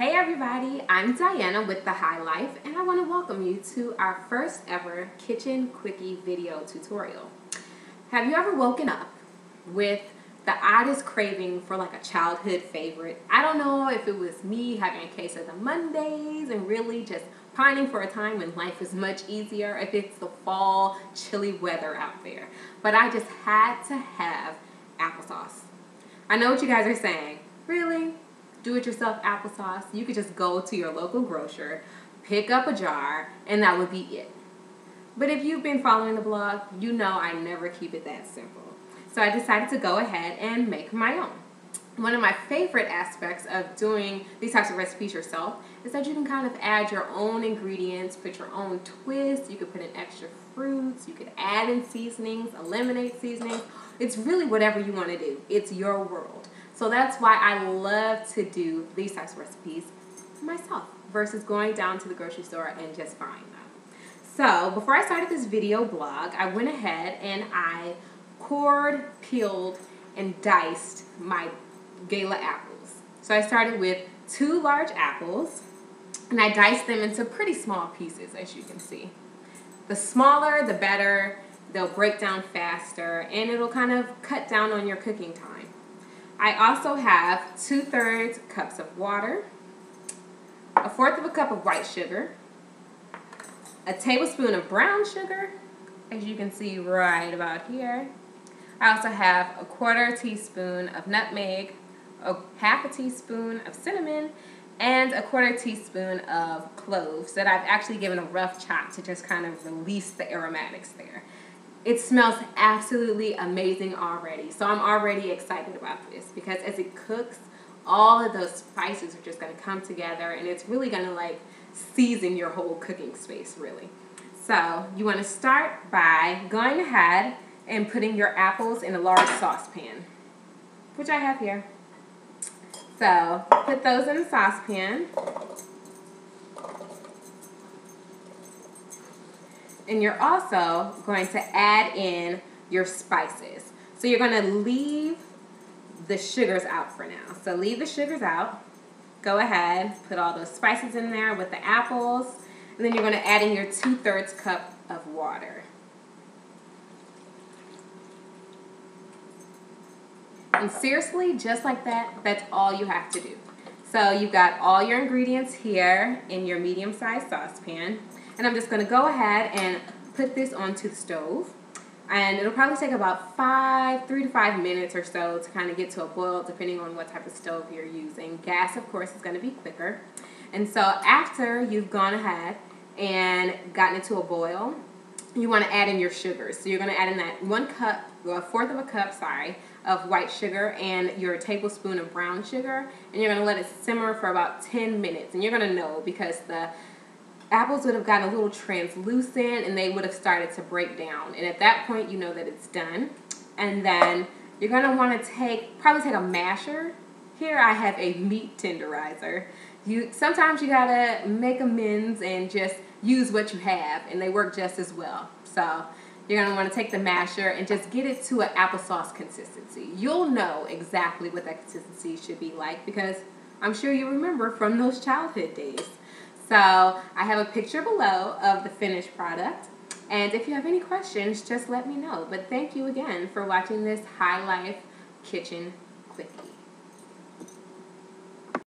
Hey everybody, I'm Diana with The High Life, and I want to welcome you to our first ever Kitchen Quickie video tutorial. Have you ever woken up with the oddest craving for like a childhood favorite? I don't know if it was me having a case of the Mondays and really just pining for a time when life was much easier, if it's the fall chilly weather out there. But I just had to have applesauce. I know what you guys are saying. Really? Do-it-yourself applesauce? You could just go to your local grocer, pick up a jar, and that would be it. But if you've been following the blog, you know I never keep it that simple. So I decided to go ahead and make my own. One of my favorite aspects of doing these types of recipes yourself is that you can kind of add your own ingredients, put your own twist. You could put in extra fruits, you could add in seasonings, eliminate seasonings. It's really whatever you want to do. It's your world. So that's why I love to do these types of recipes myself versus going down to the grocery store and just buying them. So before I started this video blog, I went ahead and I cored, peeled, and diced my gala apples. So I started with 2 large apples and I diced them into pretty small pieces, as you can see. The smaller, the better. They'll break down faster and it'll kind of cut down on your cooking time. I also have 2/3 cups of water, 1/4 cup of white sugar, a tablespoon of brown sugar, as you can see right about here. I also have a 1/4 teaspoon of nutmeg, a 1/2 teaspoon of cinnamon, and a 1/4 teaspoon of cloves that I've actually given a rough chop to just kind of release the aromatics there. It smells absolutely amazing already, so I'm already excited about this because as it cooks, all of those spices are just going to come together and it's really going to like season your whole cooking space really. So you want to start by going ahead and putting your apples in a large saucepan, which I have here. So put those in the saucepan. And you're also going to add in your spices. So you're going to leave the sugars out for now. So leave the sugars out. Go ahead, put all those spices in there with the apples. And then you're going to add in your 2/3 cup of water. And seriously, just like that, that's all you have to do. So you've got all your ingredients here in your medium-sized saucepan. And I'm just going to go ahead and put this onto the stove. And it'll probably take about 3 to 5 minutes or so to kind of get to a boil depending on what type of stove you're using. Gas, of course, is going to be quicker. And so after you've gone ahead and gotten it to a boil, you want to add in your sugars. So you're going to add in that 1/4 cup, of white sugar and your tablespoon of brown sugar. And you're going to let it simmer for about 10 minutes. And you're going to know because the apples would have gotten a little translucent and they would have started to break down. And at that point, you know that it's done. And then you're going to want to probably take a masher. Here I have a meat tenderizer. Sometimes you got to make amends and just use what you have, and they work just as well. So you're going to want to take the masher and just get it to an applesauce consistency. You'll know exactly what that consistency should be like because I'm sure you remember from those childhood days. So I have a picture below of the finished product. And if you have any questions, just let me know. But thank you again for watching this High Life Kitchen